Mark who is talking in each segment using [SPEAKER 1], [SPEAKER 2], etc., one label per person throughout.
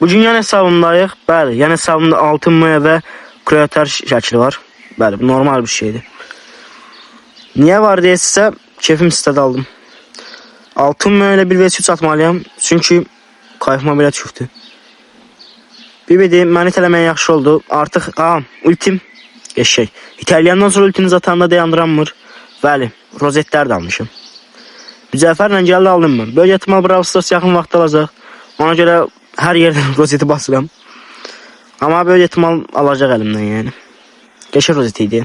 [SPEAKER 1] Bugün yan hesabımdayıq. Bəli, yan hesabımda altın maya və kreator şəkli var. Bəli, bu normal bir şeydir. Niye var diye size keyfim istedi aldım. Altın maya ilə 1vs3 atmalıyam. Çünki kayfıma belə düşübdü. BBD məni itələməyə yaxşı oldu. Artıq ultim eşək. İtalyandan sonra ultiniz atanda dayandıranmır. Bəli, rozetlər də almışım. Mücəffərlə gəldi aldım mən. Böyük ehtimal Brawl Stars yaxın vaxt alacaq. Ona görə hər yerdən rozeti basıram. Amma böyük ehtimal alacaq əlimdən yəni. Qəşəng rozet idi.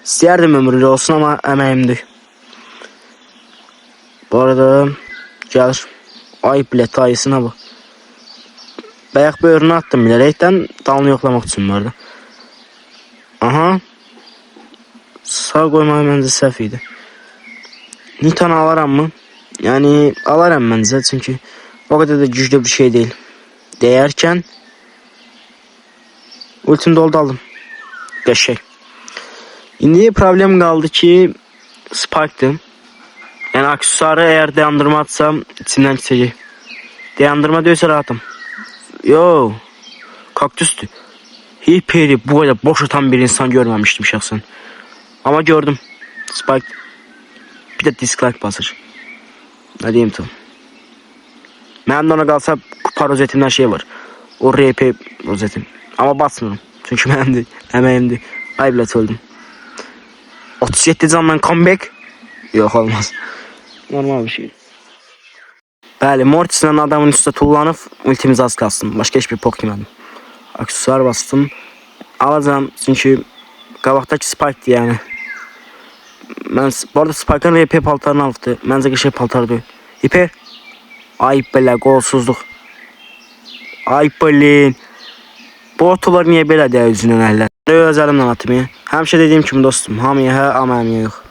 [SPEAKER 1] İstəyərdim ömürlü olsun amma əməyimdir. Bu arada gəlir. Ay bilet ayısına bax. Bayaq böyrünü attım bilərəkdən dalını yoxlamaq üçün bu arada. Aha. Sağ qoymağı məncə səhv idi. Nitanı alaram mı? Yani alaram məncə çünki o qədər də güclü bir şey deyil. Deyərkən ultim doldu aldım. Qəşəng. İndi problem qaldı ki Spike'dır. Yəni aksesuarı eğer dayandırma atsam içindən keçəcək. Dayandırma deyilsə rahatım. Yo, kaktüstü. Hiperi bu kadar boş atan bir insan görmemiştim şahsen. Ama gördüm. Spike bir de dislike basır. Ne diyeyim tam. Ben de ona kalsa kupa rozetimden şey var. O RP rozetim. Ama basmıyorum. Çünkü benim de emeğimdi. Ay bile öldüm. 37 zaman comeback. Yok olmaz. Normal bir şey. Bəli, Mortis'lə adamın üstə tullanıb ultimiz az qalsın. Başqa heç bir pok yemədim. Aksesuar bastım. Alacağım çünki qabaqdakı Spike'dir yəni. Mən bu arada Spike'ın RP paltarını alıbdı. Məncə qəşəng paltardır. Hiper. Ay belə qolsuzluq. Ay blin. Bu otolar niyə belə deyə üzünün əllər? Öz əlimlə atım ya. Həmişə dediyim kimi dostum, hamıya hə, amma həmiyə yox.